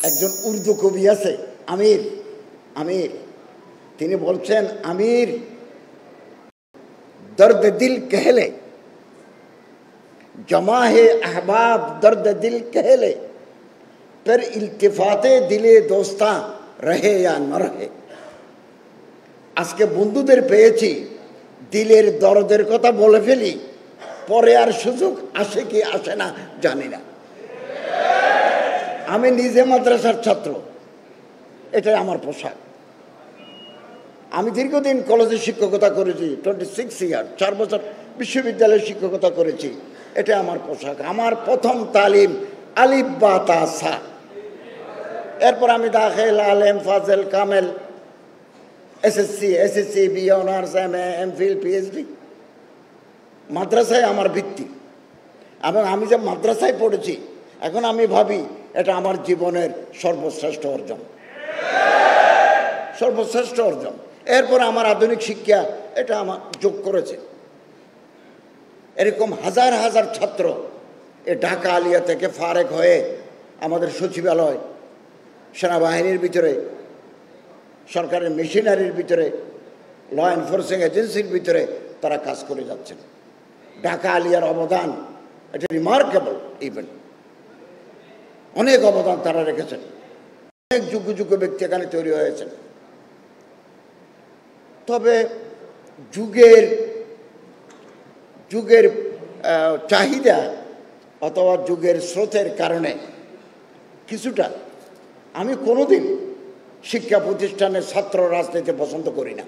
একজন উর্দু কবি আছে আমির আমির, তিনি বলছেন আমির দর্দ দিল कहले जमा है अहबाब दर्द दिल कहले पर इल्तिफाते दिले दोस्ता रहे या न रहे। আজকে বন্ধুদের পেয়েছি, দিলের দরদের কথা বলে ফেলি, পরে আর সুযোগ আসে কি আসে না জানি না। আমি নিজে মাদ্রাসার ছাত্র, এটাই আমার পোশাক। আমি দীর্ঘদিন কলেজে শিক্ষকতা করেছি, 26 ইয়ার, 4 বছর বিশ্ববিদ্যালয়ে শিক্ষকতা করেছি, এটা আমার পোশাক। আমার প্রথম তালিম আলিফ বা তা সা, এরপর আমি দাখিল, আলেম, ফাজেল, কামেল, SSC, BA honours, MA, MPhil, PhD. মাদ্রাসায় আমার ভিত্তি, এবং আমি যে মাদ্রাসায় পড়েছি এখন আমি ভাবি এটা আমার জীবনের সর্বশ্রেষ্ঠ অর্জন, সর্বশ্রেষ্ঠ অর্জন। এরপর আমার আধুনিক শিক্ষা এটা আমার যোগ করেছে। এরকম হাজার হাজার ছাত্র এ ঢাকা আলিয়া থেকে ফারেক হয়ে আমাদের সচিবালয়, সেনাবাহিনীর ভিতরে, সরকারের মেশিনারির ভিতরে, ল এনফোর্সিং এজেন্সির ভিতরে তারা কাজ করে যাচ্ছেন। ঢাকা আলিয়ার অবদান এটা রিমার্কেবল ইভেন্ট, অনেক অবদান তারা রেখেছেন, অনেক যোগ্য যোগ্য ব্যক্তি এখানে তৈরি হয়েছেন। তবে যুগের যুগের চাহিদা অথবা যুগের স্রোতের কারণে কিছুটা আমি কোনোদিন শিক্ষা প্রতিষ্ঠানের ছাত্র রাজনীতি পছন্দ করি না।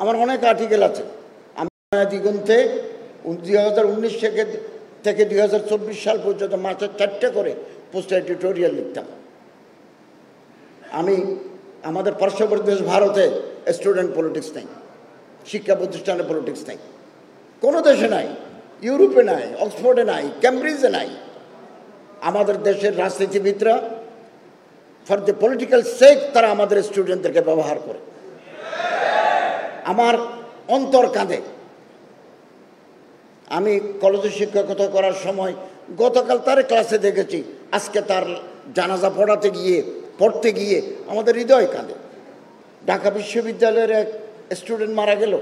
আমার অনেক আর্টিকেল আছে, আমি দিগন্তে 2019 থেকে 2024 সাল পর্যন্ত মাসে 4টা করে পোস্ট এডিটোরিয়াল লিখতাম। আমি আমাদের পার্শ্ববর্তী দেশ ভারতে স্টুডেন্ট পলিটিক্স নেই, শিক্ষা প্রতিষ্ঠানে পলিটিক্স নেই, কোনো দেশে নাই, ইউরোপে নাই, অক্সফোর্ডে নাই, ক্যামব্রিজে নাই। আমাদের দেশের রাজনীতিবিদরা ফর দ্য পলিটিক্যাল সেক তারা আমাদের স্টুডেন্টদেরকে ব্যবহার করে। আমার অন্তর কাঁদে। আমি কলেজে শিক্ষকতা করার সময় গতকাল তার ক্লাসে দেখেছি, আজকে তার জানাজা পড়তে গিয়ে আমাদের হৃদয় কাঁদে। ঢাকা বিশ্ববিদ্যালয়ের এক স্টুডেন্ট মারা গেল,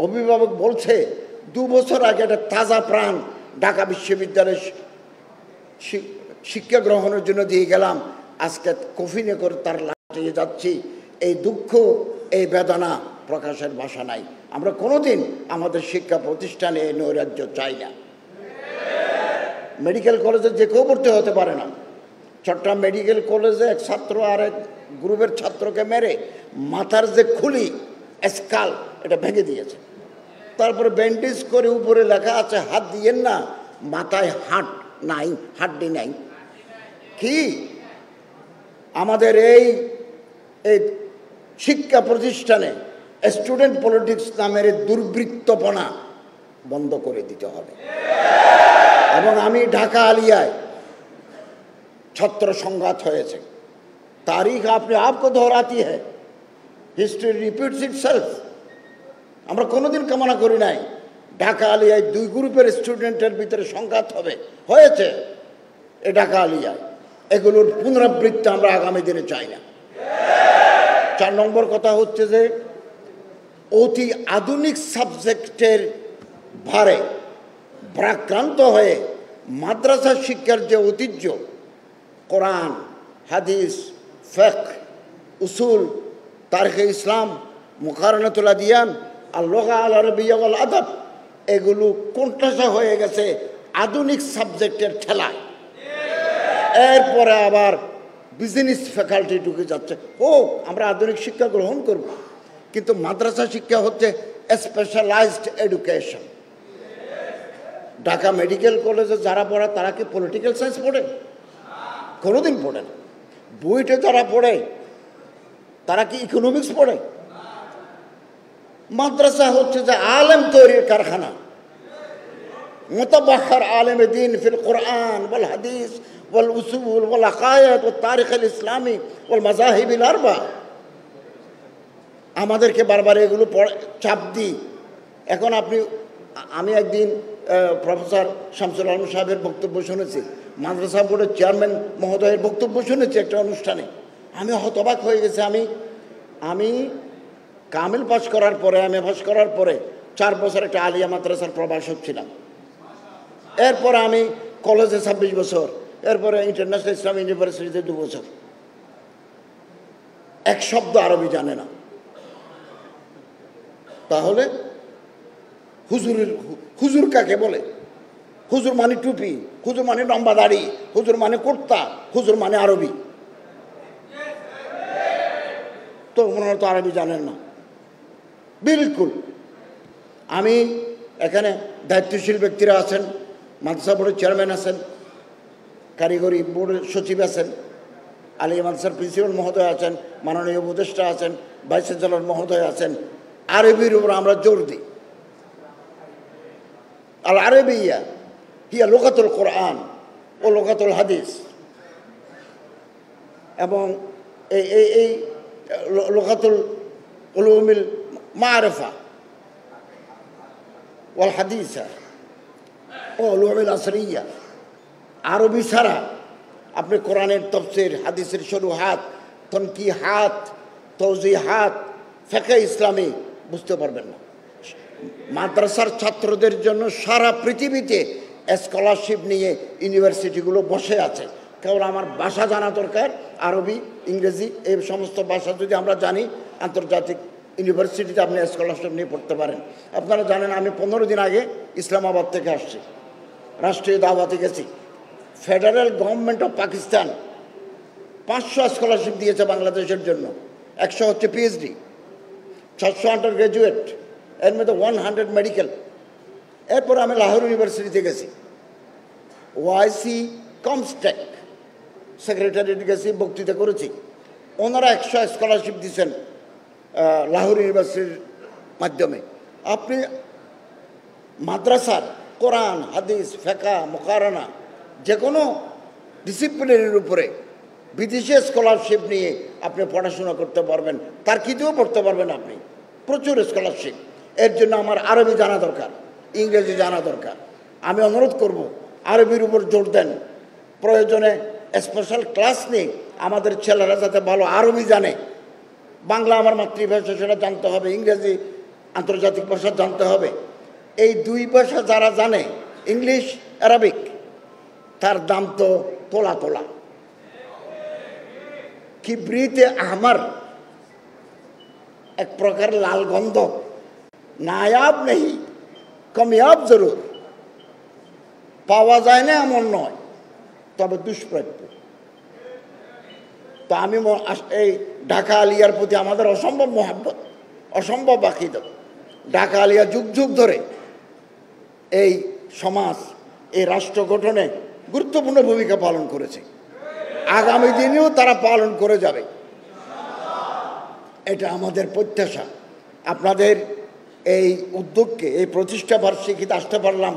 অভিভাবক বলছে 2 বছর আগে একটা তাজা প্রাণ ঢাকা বিশ্ববিদ্যালয়ে শিক্ষা গ্রহণের জন্য দিয়ে গেলাম, আজকে কফিনে করে তার লাটিয়ে যাচ্ছি। এই দুঃখ, এই বেদনা প্রকাশের ভাষা নাই। আমরা কোনোদিন আমাদের শিক্ষা প্রতিষ্ঠানে এই নৈরাজ্য চাই না। মেডিকেল কলেজে যে কেউ ভর্তি হতে পারে না। চট্টগ্রাম মেডিকেল কলেজে এক ছাত্র আর এক গ্রুপের ছাত্রকে মেরে মাথার যে খুলি স্কাল এটা ভেঙে দিয়েছে, তারপরে ব্যান্ডেজ করে উপরে লেখা আছে হাত দিয়েন না, মাথায় হাট নাই, হাড্ডি নাই। কি আমাদের এই শিক্ষা প্রতিষ্ঠানে স্টুডেন্ট পলিটিক্স নামের দুর্বৃত্তপনা বন্ধ করে দিতে হবে। এবং আমি ঢাকা আলিয়ায় ছাত্র সংঘাত হয়েছে, তারিখ আপনি আপকো দোহরাতি হ্যায়, হিস্ট্রি রিপিটস ইটসেলফ। আমরা কোনোদিন কামনা করি নাই ঢাকা আলিয়ায় 2 গ্রুপের স্টুডেন্টের ভিতরে সংঘাত হয়েছে এ ঢাকা আলিয়ায়। এগুলোর পুনরাবৃত্তি আমরা আগামী দিনে চাই না। 4 নম্বর কথা হচ্ছে যে অতি আধুনিক সাবজেক্টের ভারে ভারাক্রান্ত হয়ে মাদ্রাসা শিক্ষার যে ঐতিহ্য, কোরআন, হাদিস, ফিকহ, উসুল, তারিখ ইসলাম, মুকারনাতুল আদিয়ান, আল লুগা আল আরবিয়্যা ওয়াল আদব, এগুলো কোণঠাসা হয়ে গেছে আধুনিক সাবজেক্টের ঠেলায়। এরপরে আবার বিজনেস ফ্যাকাল্টি ঢুকে যাচ্ছে। আমরা আধুনিক শিক্ষা গ্রহণ করব, কিন্তু মাদ্রাসা শিক্ষা হচ্ছে স্পেশালাইজড এডুকেশন। ঢাকা মেডিকেল কলেজে যারা পড়ে তারা কি পলিটিক্যাল সায়েন্স পড়ে? কোনোদিন পড়ে না। বুয়েটে যারা পড়ে তারা কি ইকোনমিক্স পড়ে? মাদ্রাসা হচ্ছে যে আলেম তৈরির কারখানা। মুতাবাহহার আলেমে দিন ফিল কোরআন ওয়াল হাদিস ওয়াল উসুল ওয়াল আকায়েদ ওয়াল তারিখ আল ইসলামী ওয়াল মাযাহিব আল আরবা। আমাদেরকে বারবার এগুলো চাপ দিই। এখন আমি একদিন প্রফেসর শামসুল আলম সাহেবের বক্তব্য শুনেছি, মাদ্রাসা বোর্ডের চেয়ারম্যান মহোদয়ের বক্তব্য শুনেছি একটা অনুষ্ঠানে, আমি হতবাক হয়ে গেছি। আমি কামিল পাস করার পরে, এমএ পাস করার পরে 4 বছর একটা আলিয়া মাদ্রাসার প্রভাষক ছিলাম। এরপরে আমি কলেজে 26 বছর, এরপরে ইন্টারন্যাশনাল ইসলাম ইউনিভার্সিটিতে 2 বছর। এক শব্দ আরবি জানে না। তাহলে হুজুর কাকে বলে? হুজুর মানে টুপি, হুজুর মানে লম্বা দাড়ি, হুজুর মানে কুর্তা, হুজুর মানে আরবি। তো ওনারা তো আরবি জানেন না বিলকুল। আমি এখানে দায়িত্বশীল ব্যক্তিরা আছেন, মাদ্রাসা বোর্ডের চেয়ারম্যান আছেন, কারিগরি বোর্ডের সচিব আছেন, আলিয়া মাদ্রাসার প্রিন্সিপাল মহোদয় আছেন, মাননীয় উপদেষ্টা আছেন, ভাইস চ্যান্সেলর মহোদয় আছেন। আরবির উপর আমরা জোর দিই। আল আরবিয়া হিয়া লুগাতুল কোরআন ও লুগাতুল হাদিস, এবং এই লুগাতুল উলুমিল মারিফা ওয়াল হাদিসা ও উলুমিল আসরিয়া। আরবি ছাড়া আপনি কোরআনের তাফসীর, হাদিসের শুরুহাত, তনকিহাত, তাওজিহাত, ফিকহ ইসলামী বুঝতে পারবেন না। মাদ্রাসার ছাত্রদের জন্য সারা পৃথিবীতে স্কলারশিপ নিয়ে ইউনিভার্সিটিগুলো বসে আছে। কেবল আমার ভাষা জানা দরকার, আরবি, ইংরেজি, এই সমস্ত ভাষা যদি আমরা জানি, আন্তর্জাতিক ইউনিভার্সিটিতে আপনি স্কলারশিপ নিয়ে পড়তে পারেন। আপনারা জানেন আমি 15 দিন আগে ইসলামাবাদ থেকে আসছি, রাষ্ট্রীয় দাওয়াতে গেছি। Federal government of Pakistan 500 scholarship দিয়েছে বাংলাদেশের জন্য। 100 হচ্ছে পিএইচডি, 600 আন্ডার গ্র্যাজুয়েট, এর মধ্যে 100 মেডিকেল। এরপর আমি লাহোর ইউনিভার্সিটিতে গেছি, ওয়াইসি কমস্টেক সেক্রেটারিয়েট গেছি, বক্তৃতা করেছি। ওনারা 100 স্কলারশিপ দিয়েছেন লাহোর ইউনিভার্সিটির মাধ্যমে। আপনি মাদ্রাসার কোরআন, হাদিস, ফিকহ, মুকারানা যে কোনো ডিসিপ্লিনের উপরে বিদেশি স্কলারশিপ নিয়ে আপনি পড়াশোনা করতে পারবেন, তার কিতেও পড়তে পারবেন আপনি, প্রচুর স্কলারশিপ। এর জন্য আমার আরবি জানা দরকার, ইংরেজি জানা দরকার। আমি অনুরোধ করব আরবির উপর জোর দেন, প্রয়োজনে স্পেশাল ক্লাস নিয়ে আমাদের ছেলেরা যাতে ভালো আরবি জানে। বাংলা আমার মাতৃভাষা, সেটা জানতে হবে, ইংরেজি আন্তর্জাতিক ভাষা জানতে হবে। এই 2 ভাষা যারা জানে, ইংলিশ, আরবিক, তার দাম তো তোলা তোলা। কিবরিতে আহমার এক প্রকার লাল গন্ধ, নায়াব নেই, কামিয়াব জরুর। পাওয়া যায় না এমন নয়, তবে দুষ্প্রাপ্য। তো আমি এই ঢাকা আলিয়ার প্রতি আমাদের অসম্ভব মহাব্বত, অসম্ভব আকিদত। ঢাকা আলিয়া যুগ যুগ ধরে এই সমাজ, এই রাষ্ট্র গঠনে গুরুত্বপূর্ণ ভূমিকা পালন করেছে, আগামী দিনেও তারা পালন করে যাবে, এটা আমাদের প্রত্যাশা। আপনাদের এই উদ্যোগকে, এই প্রতিষ্ঠা বার্ষিকীতে আসতে পারলাম।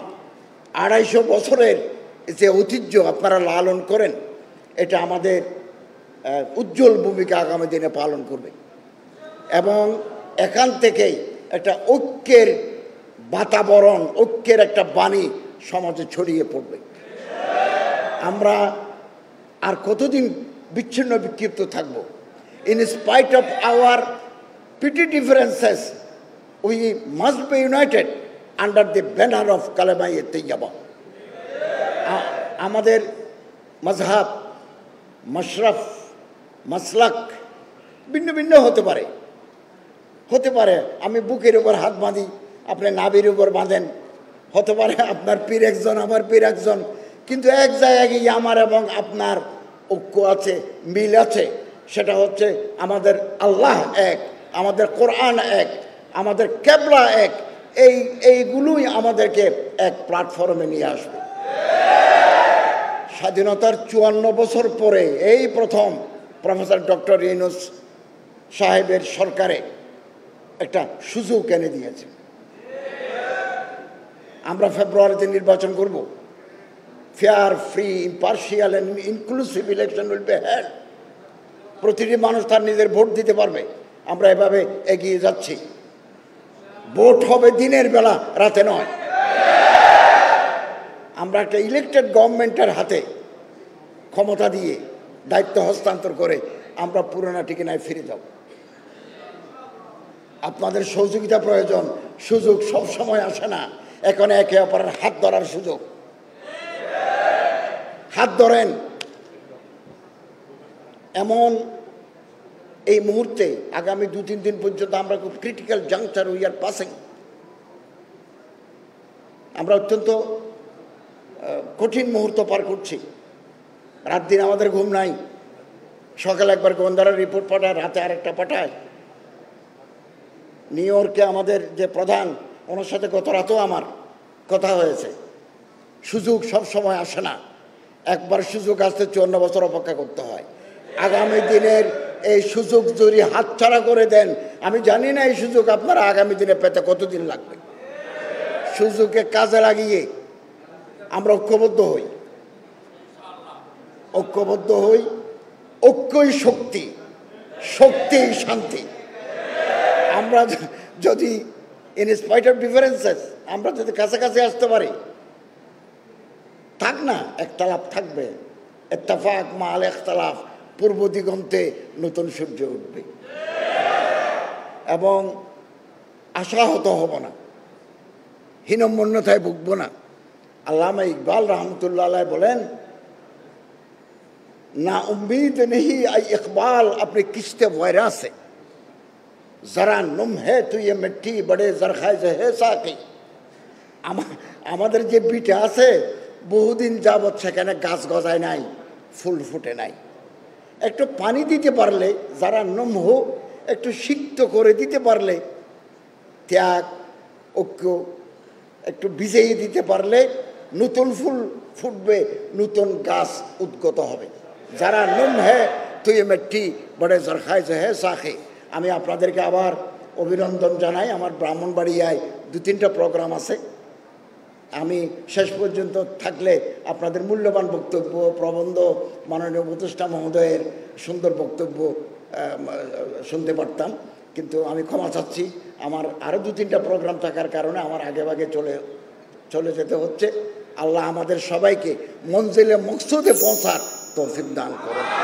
250 বছরের যে ঐতিহ্য আপনারা লালন করেন, এটা আমাদের উজ্জ্বল ভূমিকা আগামী দিনে পালন করবে, এবং এখান থেকেই একটা ঐক্যের বাতাবরণ, ঐক্যের একটা বাণী সমাজে ছড়িয়ে পড়বে। আমরা আর কতদিন বিচ্ছিন্ন বিক্ষিপ্ত থাকব? In spite of our petty differences, we must be united under the banner of কালেমায়ে Taiyaba. আমাদের মজহাব, মশরফ, মাসলাক ভিন্ন ভিন্ন হতে পারে। আমি বুকের উপর হাত বাঁধি, আপনি নাভির উপর বাঁধেন। হতে পারে আপনার পীর একজন, আমার পীর একজন, কিন্তু এক জায়গায় গিয়ে আমার এবং আপনার ঐক্য আছে, মিল আছে। সেটা হচ্ছে আমাদের আল্লাহ এক, আমাদের কোরআন এক, আমাদের কেবলা এক। এইগুলোই আমাদেরকে এক প্ল্যাটফর্মে নিয়ে আসবে। স্বাধীনতার 54 বছর পরে এই প্রথম প্রফেসর ডক্টর ইউনূস সাহেবের সরকারে একটা সুযোগ এনে দিয়েছে। আমরা ফেব্রুয়ারিতে নির্বাচন করব। Fair, free, impartial and inclusive election will be held. প্রতিটি মানুষ তার নিজের ভোট দিতে পারবে। আমরা এভাবে এগিয়ে যাচ্ছি। ভোট হবে দিনের বেলা, রাতে নয়। আমরা একটা ইলেকটেড গভর্নমেন্টের হাতে ক্ষমতা দিয়ে দায়িত্ব হস্তান্তর করে আমরা পুরোনো ঠিকানায় ফিরে যাব। আপনাদের সহযোগিতা প্রয়োজন। সুযোগ সব সময় আসে না। এখন একে অপরের হাত ধরার সুযোগ। হাত ধরেন। এমন এই মুহূর্তে আগামী 2-3 দিন পর্যন্ত আমরা খুব critical juncture we are passing. আমরা অত্যন্ত কঠিন মুহূর্ত পার করছি। রাত দিন আমাদের ঘুম নাই। সকালে একবার গোয়েন্দারা রিপোর্ট পাঠায়, রাতে আরেকটা পাঠায়। নিউ ইয়র্কে আমাদের যে প্রধান, ওনার সাথে গত রাতেও আমার কথা হয়েছে। সুযোগ সব সময় আসে না। একবার সুযোগ আসতে 54 বছর অপেক্ষা করতে হয়। আগামী দিনের এই সুযোগ যদি হাতছাড়া করে দেন, আমি জানি না এই সুযোগ আপনারা আগামী দিনে পেতে কতদিন লাগবে। সুযোগকে কাজে লাগিয়ে আমরা ঐক্যবদ্ধ হই। ঐক্যবদ্ধ হই। ঐক্যই শক্তি, শক্তিই শান্তি। আমরা যদি ইন স্পাইট অফ ডিফারেন্সেস আমরা যদি কাছাকাছি আসতে পারি, থাক না একতলাফ থাকবে। ইত্তেফাক মাল ইখতিলাফ, পূর্ব দিগন্তে নতুন সূর্য উঠবে এবং আশাহত হব না, হীনমন্যতায় ভুগব না। আল্লামা ইকবাল রহমতুল্লাহ আলাইহ বলেন, না উম্मीद नहीं आई इकबाल अपने किश्ते वैरा से, जरा नुम है तो ये मिट्टी बड़े जरखाइज है साकी। আমাদের যে বিটা আছে বহুদিন যাবৎ সেখানে গাছ গজায় নাই, ফুল ফুটে নাই। একটু পানি দিতে পারলে, যারা নুম হো একটু সিক্ত করে দিতে পারলে, ত্যাগ ঐক্য একটু ভিজিয়ে দিতে পারলে নতুন ফুল ফুটবে, নতুন গাছ উদ্গত হবে। যারা নুম হ্যাঁ তুই মিট্টি বড়ে জরখাইজ হ্যাঁ শাখে। আমি আপনাদেরকে আবার অভিনন্দন জানাই। আমার ব্রাহ্মণবাড়িয়ায় 2-3টা প্রোগ্রাম আছে। আমি শেষ পর্যন্ত থাকলে আপনাদের মূল্যবান বক্তব্য, প্রবন্ধ, মাননীয় উপদেষ্টা মহোদয়ের সুন্দর বক্তব্য শুনতে পারতাম, কিন্তু আমি ক্ষমা চাচ্ছি। আমার আরও 2-3টা প্রোগ্রাম থাকার কারণে আমার আগেভাগে চলে যেতে হচ্ছে। আল্লাহ আমাদের সবাইকে মঞ্জিলে মকসুদে পৌঁছার তৌফিক দান করুন।